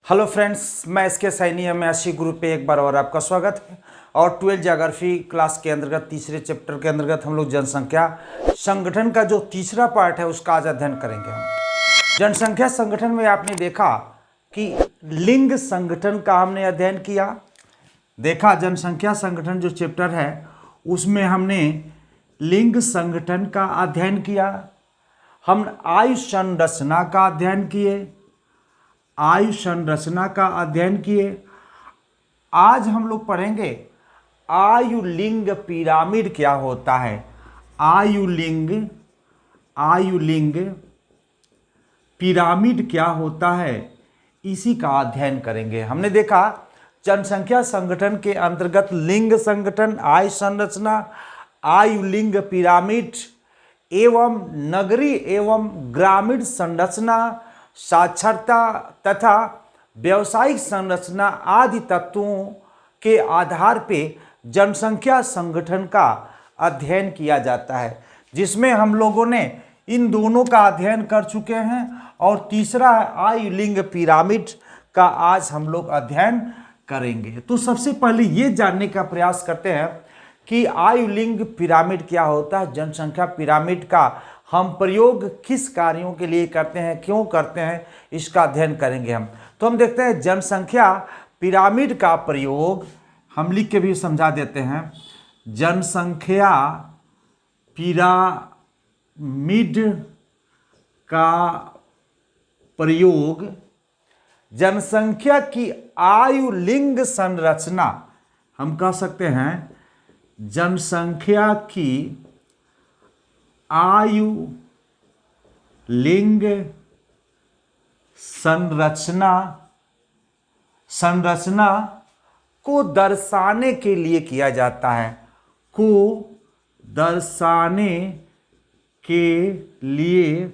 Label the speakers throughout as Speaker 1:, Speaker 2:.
Speaker 1: Hello friends, मैं इसके Saini MSc group पे एक बार और आपका स्वागत है। और 12th ज्योग्राफी क्लास के अंतर्गत तीसरे चैप्टर के अंतर्गत हम लोग जनसंख्या संगठन का जो तीसरा पार्ट है उसका आज अध्ययन करेंगे। हम जनसंख्या संगठन में आपने देखा कि लिंग संगठन का हमने अध्ययन किया। देखा जनसंख्या संगठन जो चैप्टर है उसमें हमने लिंग संगठन का अध्ययन किया। हम आयु संरचना का अध्ययन किए, आयु संरचना का अध्ययन किए। आज हम लोग पढ़ेंगे आयु लिंग पिरामिड क्या होता है। आयु लिंग पिरामिड क्या होता है, इसी का अध्ययन करेंगे। हमने देखा जनसंख्या संगठन के अंतर्गत लिंग संगठन, आयु संरचना, आयु लिंग पिरामिड एवं नगरीय एवं ग्रामीण संरचना, साक्षरता तथा व्यावसायिक संरचना आदि तत्वों के आधार पे जनसंख्या संगठन का अध्ययन किया जाता है, जिसमें हम लोगों ने इन दोनों का अध्ययन कर चुके हैं। और तीसरा है आयु लिंग पिरामिड का आज हम लोग अध्ययन करेंगे। तो सबसे पहले ये जानने का प्रयास करते हैं कि आयु लिंग पिरामिड क्या होता है, जनसंख्या पिरामिड का हम प्रयोग किस कार्यों के लिए करते हैं, क्यों करते हैं, इसका अध्ययन करेंगे हम। तो हम देखते हैं जनसंख्या पिरामिड का प्रयोग हम लिख के भी समझा देते हैं। जनसंख्या पिरामिड का प्रयोग जनसंख्या की आयु लिंग संरचना, हम कह सकते हैं जनसंख्या की आयु लिंग संरचना को दर्शाने के लिए किया जाता है, को दर्शाने के लिए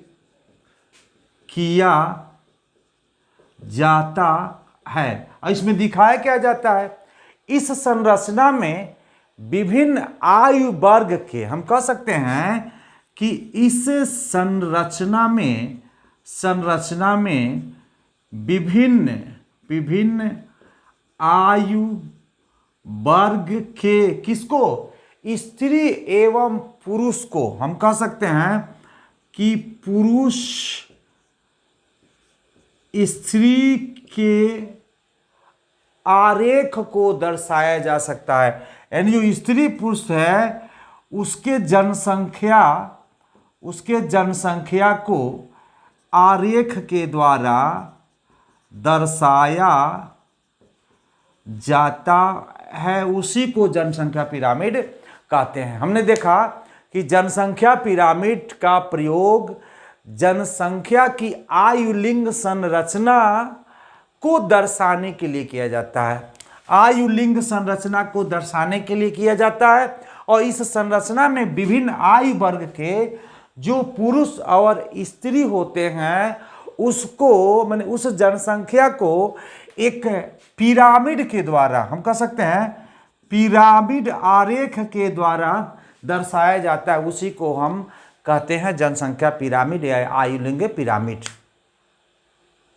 Speaker 1: किया जाता है। और इसमें दिखाया क्या जाता है, इस संरचना में विभिन्न आयु वर्ग के, हम कह सकते हैं कि इस संरचना में विभिन्न आयु वर्ग के, किसको, स्त्री एवं पुरुष को, हम कह सकते हैं कि पुरुष स्त्री के आरेख को दर्शाया जा सकता है। यानी जो स्त्री पुरुष है उसके जनसंख्या को आरेख के द्वारा दर्शाया जाता है, उसी को जनसंख्या पिरामिड कहते हैं। हमने देखा कि जनसंख्या पिरामिड का प्रयोग जनसंख्या की आयु लिंग संरचना को दर्शाने के लिए किया जाता है। आयु लिंग संरचना को दर्शाने के लिए किया जाता है और इस संरचना में विभिन्न आयु वर्ग के जो पुरुष और स्त्री होते हैं उसको, माने उस जनसंख्या को एक पिरामिड के द्वारा, हम कह सकते हैं पिरामिड आरेख के द्वारा दर्शाया जाता है, उसी को हम कहते हैं जनसंख्या पिरामिड या आयु लिंग पिरामिड।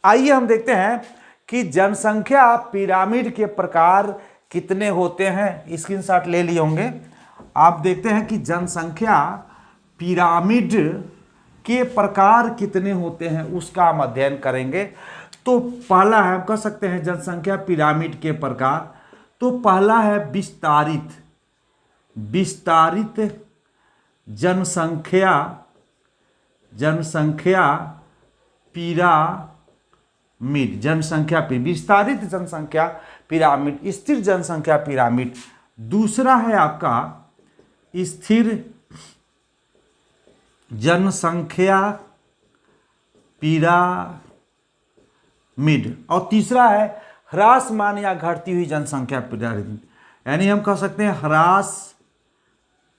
Speaker 1: आइए हम देखते हैं कि जनसंख्या पिरामिड के प्रकार कितने होते हैं। स्क्रीनशॉट ले लिए होंगे आप। देखते हैं कि जनसंख्या पिरामिड के प्रकार कितने होते हैं उसका हम अध्ययन करेंगे। तो पहला है, हम कह सकते हैं जनसंख्या पिरामिड के प्रकार। तो पहला है विस्तारित जनसंख्या पिरामिड, विस्तारित जनसंख्या पिरामिड, स्थिर जनसंख्या पिरामिड। दूसरा है आपका स्थिर जनसंख्या पिरामिड। और तीसरा है ह्रासमान या घटती हुई जनसंख्या पिरामिड। यानी हम कह सकते हैं ह्रास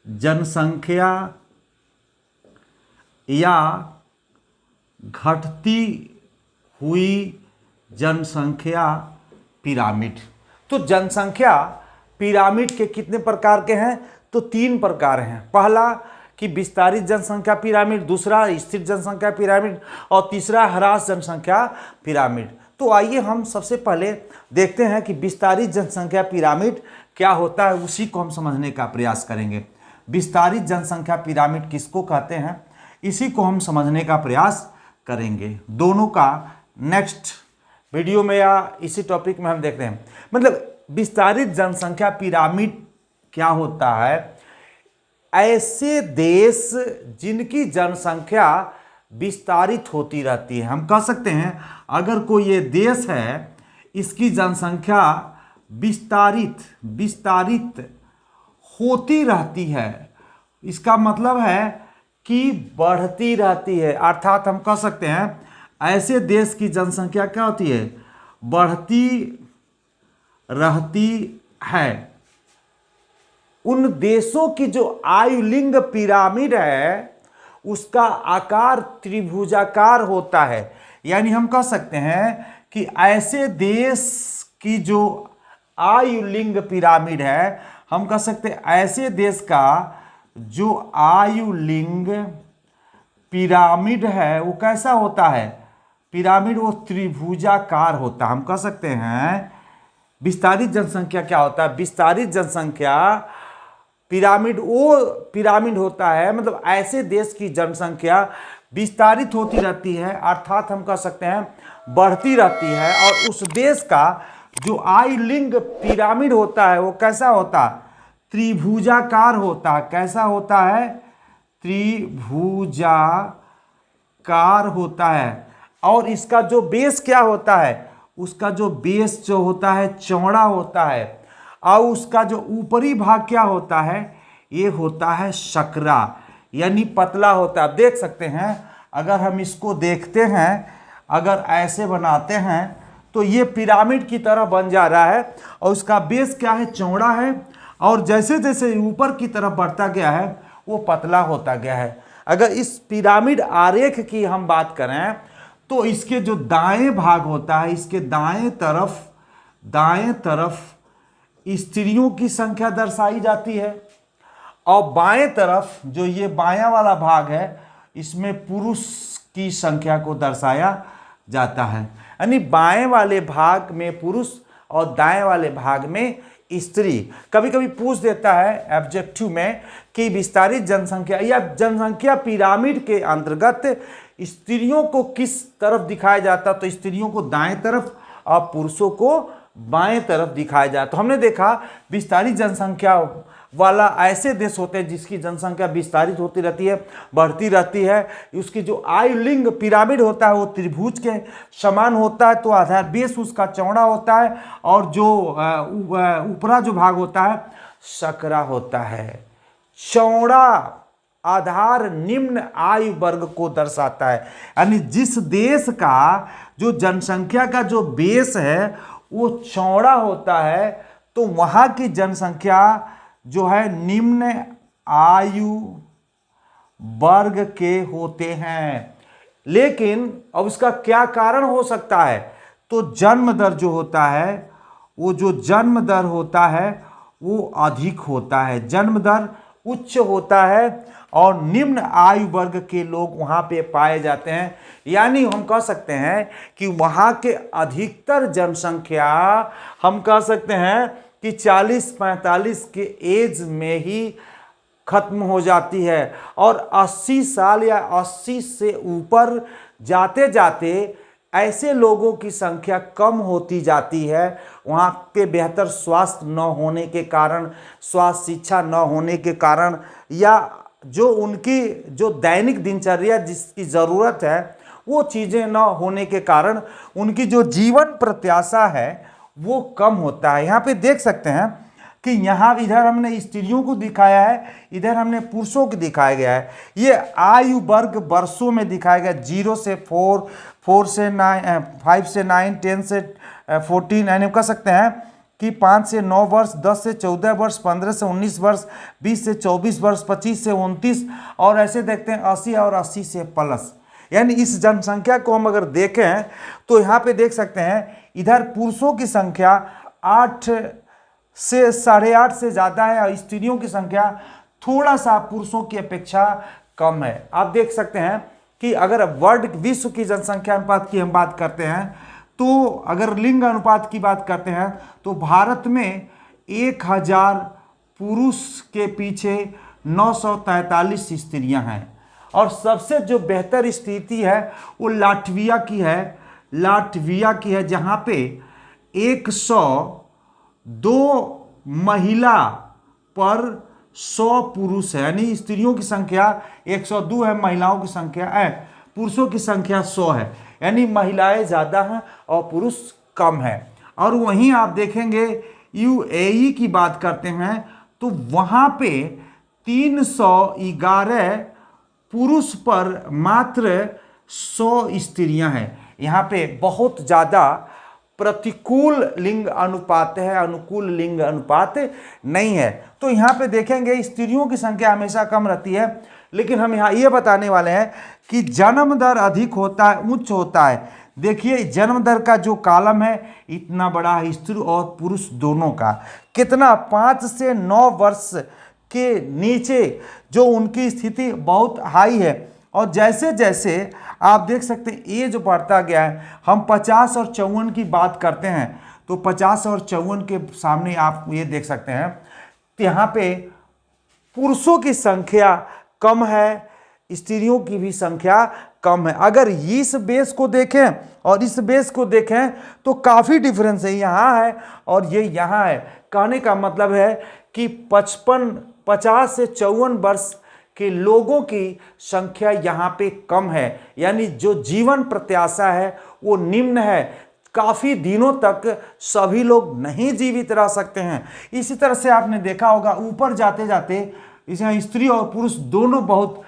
Speaker 1: जनसंख्या या घटती हुई जनसंख्या पिरामिड। तो जनसंख्या पिरामिड के कितने प्रकार के हैं, तो 3 प्रकार हैं। पहला कि विस्तारित जनसंख्या पिरामिड, दूसरा स्थिर जनसंख्या पिरामिड और तीसरा ह्रास जनसंख्या पिरामिड। तो आइए हम सबसे पहले देखते हैं कि विस्तारित जनसंख्या पिरामिड क्या होता है, उसी को हम समझने का प्रयास करेंगे। विस्तारित जनसंख्या पिरामिड किसको कहते हैं, इसी को हम समझने का प्रयास करेंगे। दोनों का नेक्स्ट वीडियो में या इसी टॉपिक में हम देखते हैं। मतलब विस्तारित जनसंख्या पिरामिड क्या होता है, ऐसे देश जिनकी जनसंख्या विस्तारित होती रहती है। हम कह सकते हैं अगर कोई ये देश है, इसकी जनसंख्या विस्तारित होती रहती है, इसका मतलब है कि बढ़ती रहती है। अर्थात हम कह सकते हैं ऐसे देश की जनसंख्या क्या होती है, बढ़ती रहती है। उन देशों की जो आयुलिंग पिरामिड है उसका आकार त्रिभुजाकार होता है। यानी हम कह सकते हैं कि ऐसे देश की जो आयुलिंग पिरामिड है, हम कह सकते हैं ऐसे देश का जो आयुलिंग पिरामिड है वो कैसा होता है, पिरामिड वो त्रिभुजाकार होता है। हम कह सकते हैं विस्तारित जनसंख्या क्या होता है, विस्तारित जनसंख्या पिरामिड वो पिरामिड होता है, मतलब ऐसे देश की जनसंख्या विस्तारित होती रहती है, अर्थात हम कह सकते हैं बढ़ती रहती है। और उस देश का जो आयुलिंग पिरामिड होता है वो कैसा होता है, त्रिभुजाकार होता है। कैसा होता है, त्रिभुजाकार होता है। और इसका जो बेस क्या होता है, उसका जो बेस जो होता है चौड़ा होता है। और उसका जो ऊपरी भाग क्या होता है, ये होता है शकरा, यानी पतला होता है। आप देख सकते हैं अगर हम इसको देखते हैं, अगर ऐसे बनाते हैं तो ये पिरामिड की तरह बन जा रहा है और उसका बेस क्या है, चौड़ा है। और जैसे जैसे ऊपर की तरफ बढ़ता गया है वो पतला होता गया है। अगर इस पिरामिड आरेख की हम बात करें तो इसके जो दाएं भाग होता है, इसके दाएं तरफ स्त्रियों की संख्या दर्शाई जाती है और बाएं तरफ जो ये बायां वाला भाग है इसमें पुरुष की संख्या को दर्शाया जाता है। यानी बाएं वाले भाग में पुरुष और दाएं वाले भाग में स्त्री। कभी कभी पूछ देता है ऑब्जेक्टिव में कि विस्तारित जनसंख्या या जनसंख्या पिरामिड के अंतर्गत स्त्रियों को किस तरफ दिखाया जाता, तो स्त्रियों को दाएं तरफ और पुरुषों को बाएं तरफ दिखाया जाता। तो हमने देखा विस्तारित जनसंख्या वाला ऐसे देश होते हैं जिसकी जनसंख्या विस्तारित होती रहती है, बढ़ती रहती है। उसकी जो आयुलिंग पिरामिड होता है वो त्रिभुज के समान होता है, तो आधार बेस उसका चौड़ा होता है और जो ऊपरा जो भाग होता है सकरा होता है। चौड़ा आधार निम्न आयु वर्ग को दर्शाता है। यानी जिस देश का जो जनसंख्या का जो बेस है वो चौड़ा होता है तो वहां की जनसंख्या जो है निम्न आयु वर्ग के होते हैं। लेकिन अब उसका क्या कारण हो सकता है, तो जन्म दर जो होता है, वो जो जन्म दर होता है वो अधिक होता है, जन्म दर उच्च होता है और निम्न आयु वर्ग के लोग वहाँ पे पाए जाते हैं। यानी हम कह सकते हैं कि वहाँ के अधिकतर जनसंख्या हम कह सकते हैं कि 40-45 के एज में ही खत्म हो जाती है और 80 साल या 80 से ऊपर जाते जाते ऐसे लोगों की संख्या कम होती जाती है। वहाँ पे बेहतर स्वास्थ्य न होने के कारण, स्वास्थ्य शिक्षा न होने के कारण, या जो उनकी जो दैनिक दिनचर्या जिसकी ज़रूरत है वो चीज़ें न होने के कारण उनकी जो जीवन प्रत्याशा है वो कम होता है। यहाँ पे देख सकते हैं कि यहाँ इधर हमने स्त्रियों को दिखाया है, इधर हमने पुरुषों को दिखाया गया है। ये आयु वर्ग वर्षों में दिखाया गया, 0 से 4, 4 से 9, 5 से 9, 10 से 14, यानी कह सकते हैं कि 5 से 9 वर्ष, 10 से 14 वर्ष, 15 से 19 वर्ष, 20 से 24 वर्ष, 25 से 29, और ऐसे देखते हैं 80 और 80 से प्लस। यानी इस जनसंख्या को हम अगर देखें तो यहाँ पे देख सकते हैं इधर पुरुषों की संख्या 8 से 8.5 से ज़्यादा है और स्त्रियों की संख्या थोड़ा सा पुरुषों की अपेक्षा कम है। आप देख सकते हैं कि अगर विश्व की जनसंख्या अनुपात की हम बात करते हैं तो अगर लिंग अनुपात की बात करते हैं तो भारत में 1000 पुरुष के पीछे 943 स्त्रियां हैं। और सबसे जो बेहतर स्थिति है वो लाटविया की है, जहां पे 102 महिला पर 100 पुरुष है, यानी स्त्रियों की संख्या 102 है, महिलाओं की संख्या पुरुषों की संख्या 100 है, यानी महिलाएं ज़्यादा हैं और पुरुष कम है। और वहीं आप देखेंगे यूएई की बात करते हैं तो वहाँ पे 311 पुरुष पर मात्र 100 स्त्रियां हैं। यहाँ पे बहुत ज़्यादा प्रतिकूल लिंग अनुपात है, अनुकूल लिंग अनुपात नहीं है। तो यहाँ पे देखेंगे स्त्रियों की संख्या हमेशा कम रहती है, लेकिन हम यहाँ ये बताने वाले हैं कि जन्म दर अधिक होता है, उच्च होता है। देखिए जन्म दर का जो कॉलम है इतना बड़ा है, स्त्री और पुरुष दोनों का। कितना 5 से 9 वर्ष के नीचे जो उनकी स्थिति बहुत हाई है। और जैसे जैसे आप देख सकते हैं एज बढ़ता गया है, हम 50 और 54 की बात करते हैं तो 50 और 54 के सामने आप ये देख सकते हैं तो यहाँ पे पुरुषों की संख्या कम है, स्त्रियों की भी संख्या कम है। अगर इस बेस को देखें और इस बेस को देखें तो काफ़ी डिफरेंस है, यहाँ है और ये यहाँ है। कहने का मतलब है कि 50 से 54 वर्ष के लोगों की संख्या यहाँ पे कम है, यानी जो जीवन प्रत्याशा है वो निम्न है। काफ़ी दिनों तक सभी लोग नहीं जीवित रह सकते हैं। इसी तरह से आपने देखा होगा ऊपर जाते जाते इसमें स्त्री और पुरुष दोनों बहुत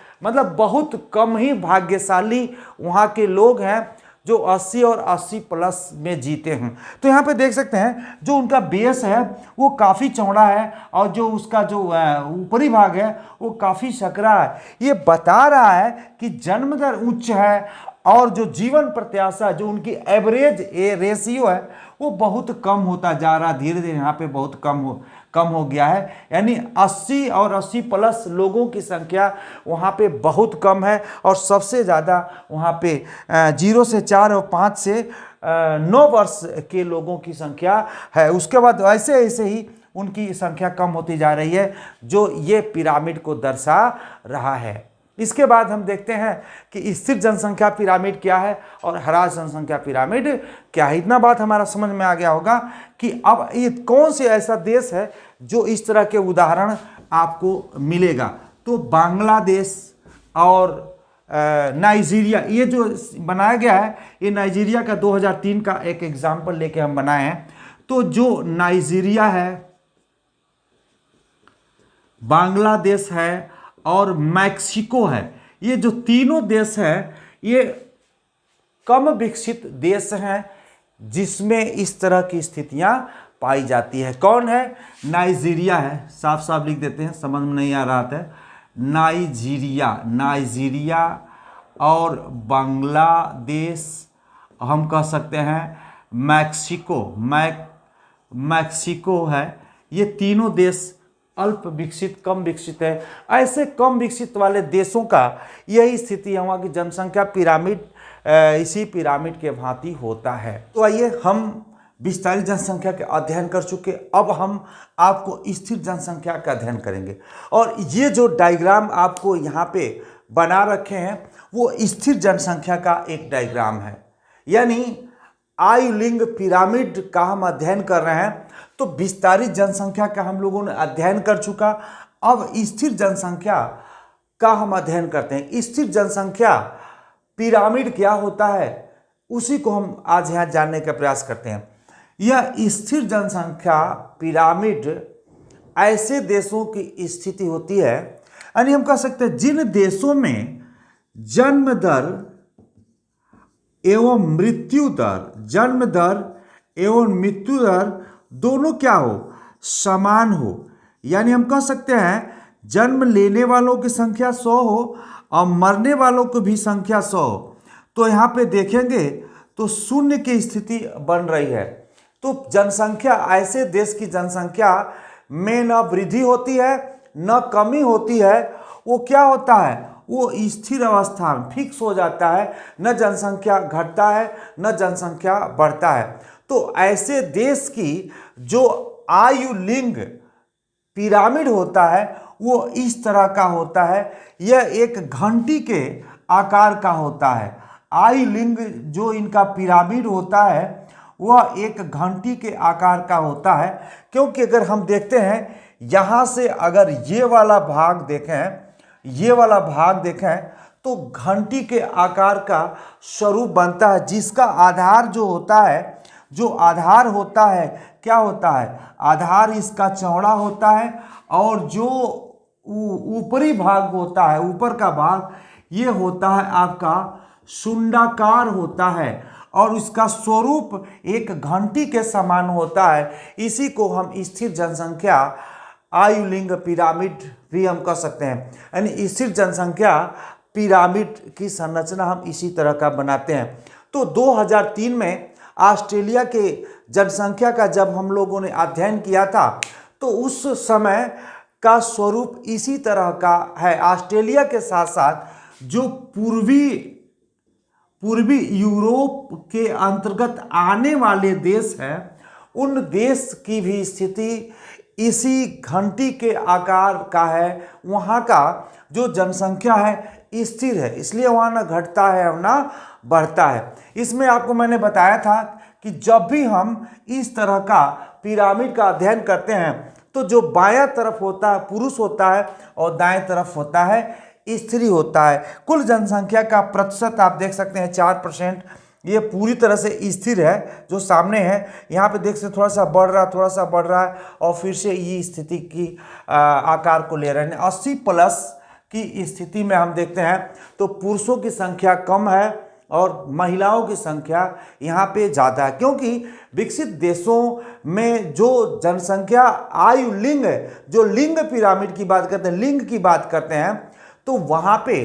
Speaker 1: कम ही भाग्यशाली वहाँ के लोग हैं जो 80 और 80 प्लस में जीते हैं। तो यहाँ पे देख सकते हैं जो उनका बेस है वो काफ़ी चौड़ा है और जो उसका जो ऊपरी भाग है वो काफ़ी सकरा है। ये बता रहा है कि जन्म दर उच्च है और जो जीवन प्रत्याशा जो उनकी एवरेज रेशियो है वो बहुत कम होता जा रहा है, धीरे धीरे यहाँ पे बहुत कम हो गया है। यानी 80 और 80 प्लस लोगों की संख्या वहाँ पे बहुत कम है और सबसे ज़्यादा वहाँ पे 0 से 4 और 5 से 9 वर्ष के लोगों की संख्या है। उसके बाद ऐसे ऐसे ही उनकी संख्या कम होती जा रही है, जो ये पिरामिड को दर्शा रहा है। इसके बाद हम देखते हैं कि स्थिर जनसंख्या पिरामिड क्या है और ह्रास जनसंख्या पिरामिड क्या है। इतना बात हमारा समझ में आ गया होगा कि अब ये कौन से ऐसा देश है जो इस तरह के उदाहरण आपको मिलेगा। तो बांग्लादेश और नाइजीरिया, ये जो बनाया गया है ये नाइजीरिया का 2003 का एक एग्जाम्पल लेके हम बनाए हैं। तो जो नाइजीरिया है, बांग्लादेश है और मैक्सिको है, ये जो तीनों देश हैं ये कम विकसित देश हैं जिसमें इस तरह की स्थितियां पाई जाती है। कौन है? नाइजीरिया है, साफ साफ लिख देते हैं, समझ में नहीं आ रहा था। नाइजीरिया और बांग्लादेश, हम कह सकते हैं मैक्सिको है। ये तीनों देश अल्प विकसित, कम विकसित है। ऐसे कम विकसित वाले देशों का यही स्थिति है, वहाँ की जनसंख्या पिरामिड इसी पिरामिड के भांति होता है। तो आइए, हम विस्तारित जनसंख्या के अध्ययन कर चुके, अब हम आपको स्थिर जनसंख्या का अध्ययन करेंगे। और ये जो डायग्राम आपको यहाँ पे बना रखे हैं वो स्थिर जनसंख्या का एक डायग्राम है, यानी आयु लिंग पिरामिड का हम अध्ययन कर रहे हैं। तो विस्तारित जनसंख्या का हम लोगों ने अध्ययन कर चुका, अब स्थिर जनसंख्या का हम अध्ययन करते हैं। स्थिर जनसंख्या पिरामिड क्या होता है उसी को हम आज यहाँ जानने का प्रयास करते हैं। यह स्थिर जनसंख्या पिरामिड ऐसे देशों की स्थिति होती है, यानी हम कह सकते हैं जिन देशों में जन्म दर एवं मृत्यु दर दोनों क्या हो? समान हो। यानी हम कह सकते हैं जन्म लेने वालों की संख्या 100 हो और मरने वालों की भी संख्या 100 हो। तो यहाँ पे देखेंगे तो शून्य की स्थिति बन रही है। तो जनसंख्या, ऐसे देश की जनसंख्या में न वृद्धि होती है न कमी होती है। वो क्या होता है? वो स्थिर अवस्था में फिक्स हो जाता है, न जनसंख्या घटता है न जनसंख्या बढ़ता है। तो ऐसे देश की जो आयु लिंग पिरामिड होता है वो इस तरह का होता है। यह एक घंटी के आकार का होता है। आयु लिंग जो इनका पिरामिड होता है वह एक घंटी के आकार का होता है, क्योंकि अगर हम देखते हैं यहाँ से अगर ये वाला भाग देखें तो घंटी के आकार का स्वरूप बनता है, जिसका आधार जो होता है क्या होता है, आधार इसका चौड़ा होता है और जो ऊपरी भाग होता है, ऊपर का भाग ये होता है आपका शुंडाकार होता है और इसका स्वरूप एक घंटी के समान होता है। इसी को हम स्थिर जनसंख्या आयु लिंग पिरामिड भी हम कह सकते हैं। यानी स्थिर जनसंख्या पिरामिड की संरचना हम इसी तरह का बनाते हैं। तो 2003 में ऑस्ट्रेलिया के जनसंख्या का जब हम लोगों ने अध्ययन किया था तो उस समय का स्वरूप इसी तरह का है। ऑस्ट्रेलिया के साथ साथ जो पूर्वी यूरोप के अंतर्गत आने वाले देश हैं उन देश की भी स्थिति इसी घंटी के आकार का है। वहाँ का जो जनसंख्या है स्थिर है, इसलिए वहाँ ना घटता है और ना बढ़ता है। इसमें आपको मैंने बताया था कि जब भी हम इस तरह का पिरामिड का अध्ययन करते हैं तो जो बायां तरफ होता है पुरुष होता है और दाएं तरफ होता है स्त्री होता है। कुल जनसंख्या का प्रतिशत आप देख सकते हैं 4%। ये पूरी तरह से स्थिर है जो सामने है। यहाँ पे देख सकते थोड़ा सा बढ़ रहा है और फिर से ये स्थिति की आकार को ले रहे हैं। 80+ की स्थिति में हम देखते हैं तो पुरुषों की संख्या कम है और महिलाओं की संख्या यहाँ पे ज़्यादा है, क्योंकि विकसित देशों में जो जनसंख्या आयु लिंग जो लिंग पिरामिड की बात करते हैं, लिंग की बात करते हैं, तो वहाँ पे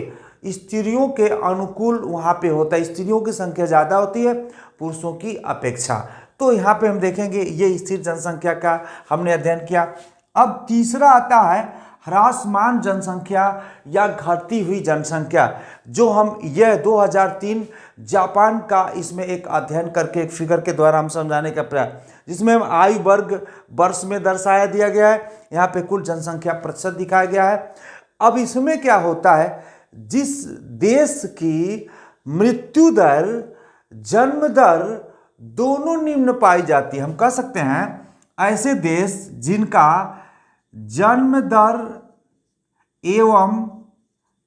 Speaker 1: स्त्रियों के अनुकूल वहाँ पे होता है। स्त्रियों की संख्या ज़्यादा होती है पुरुषों की अपेक्षा। तो यहाँ पे हम देखेंगे ये स्थिर जनसंख्या का हमने अध्ययन किया। अब तीसरा आता है ह्रासमान जनसंख्या या घटती हुई जनसंख्या, जो हम यह 2003 जापान का इसमें एक अध्ययन करके एक फिगर के द्वारा हम समझाने का प्रयास, जिसमें हम आयु वर्ग वर्ष में दर्शाया दिया गया है, यहाँ पे कुल जनसंख्या प्रतिशत दिखाया गया है। अब इसमें क्या होता है, जिस देश की मृत्यु दर जन्म दर दोनों निम्न पाई जाती है, हम कह सकते हैं ऐसे देश जिनका जन्म दर एवं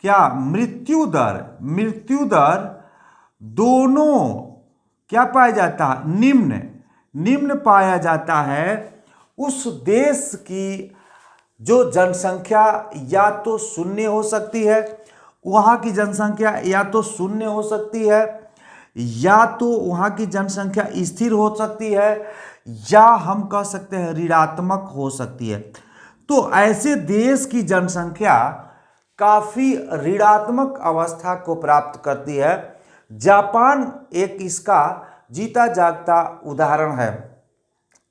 Speaker 1: क्या मृत्यु दर दोनों क्या पाया जाता है, निम्न पाया जाता है, उस देश की जो जनसंख्या या तो शून्य हो सकती है, वहाँ की जनसंख्या या तो शून्य हो सकती है, या तो वहाँ की जनसंख्या स्थिर हो सकती है, या हम कह सकते हैं ऋणात्मक हो सकती है। तो ऐसे देश की जनसंख्या काफ़ी ऋणात्मक अवस्था को प्राप्त करती है। जापान एक इसका जीता जागता उदाहरण है।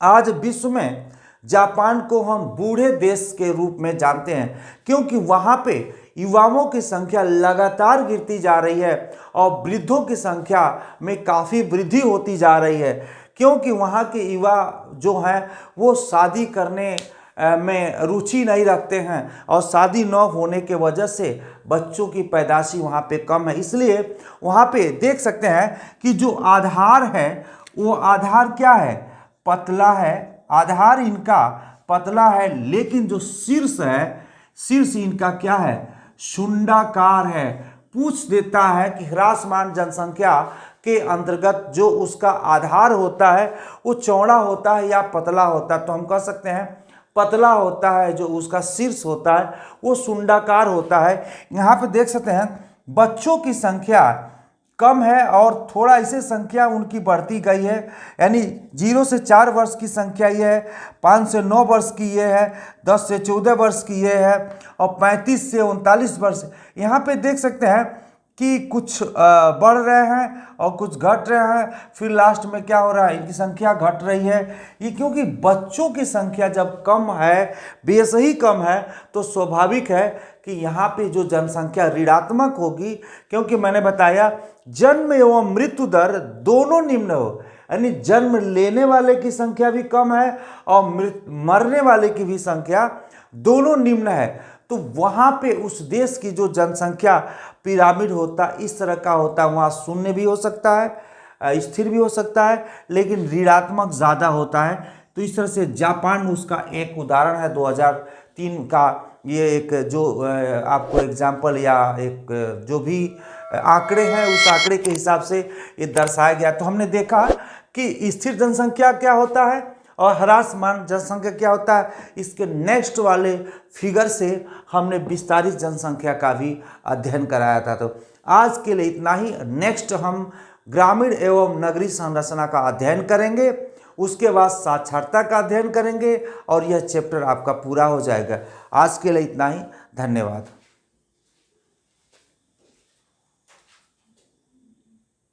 Speaker 1: आज विश्व में जापान को हम बूढ़े देश के रूप में जानते हैं, क्योंकि वहाँ पे युवाओं की संख्या लगातार गिरती जा रही है और वृद्धों की संख्या में काफ़ी वृद्धि होती जा रही है, क्योंकि वहाँ के युवा जो हैं वो शादी करने में रुचि नहीं रखते हैं और शादी न होने के वजह से बच्चों की पैदाशी वहाँ पे कम है। इसलिए वहाँ पे देख सकते हैं कि जो आधार है वो आधार क्या है, पतला है, आधार इनका पतला है, लेकिन जो शीर्ष है, शीर्ष इनका क्या है, शुंडाकार है। पूछ देता है कि ह्रासमान जनसंख्या के अंतर्गत जो उसका आधार होता है वो चौड़ा होता है या पतला होता है, तो हम कह सकते हैं पतला होता है। जो उसका शीर्ष होता है वो शुंडाकार होता है। यहाँ पे देख सकते हैं बच्चों की संख्या कम है और थोड़ा इसे संख्या उनकी बढ़ती गई है, यानी 0 से 4 वर्ष की संख्या ये है, 5 से 9 वर्ष की ये है, 10 से 14 वर्ष की ये है और 35 से 39 वर्ष। यहाँ पे देख सकते हैं कि कुछ बढ़ रहे हैं और कुछ घट रहे हैं, फिर लास्ट में क्या हो रहा है, इनकी संख्या घट रही है। ये क्योंकि बच्चों की संख्या जब कम है, बेसही कम है, तो स्वाभाविक है कि यहाँ पे जो जनसंख्या ऋणात्मक होगी, क्योंकि मैंने बताया जन्म एवं मृत्यु दर दोनों निम्न हो, यानी जन्म लेने वाले की संख्या भी कम है और मरने वाले की भी संख्या दोनों निम्न है। तो वहाँ पे उस देश की जो जनसंख्या पिरामिड होता इस तरह का होता है, वहाँ शून्य भी हो सकता है, स्थिर भी हो सकता है, लेकिन ऋणात्मक ज़्यादा होता है। तो इस तरह से जापान उसका एक उदाहरण है 2003 का। ये एक जो आपको एग्जाम्पल या एक जो भी आंकड़े हैं उस आंकड़े के हिसाब से ये दर्शाया गया। तो हमने देखा कि स्थिर जनसंख्या क्या होता है और ह्रासमान जनसंख्या क्या होता है। इसके नेक्स्ट वाले फिगर से हमने विस्तारित जनसंख्या का भी अध्ययन कराया था। तो आज के लिए इतना ही। नेक्स्ट हम ग्रामीण एवं नगरीय संरचना का अध्ययन करेंगे, उसके बाद साक्षरता का अध्ययन करेंगे और यह चैप्टर आपका पूरा हो जाएगा। आज के लिए इतना ही। धन्यवाद।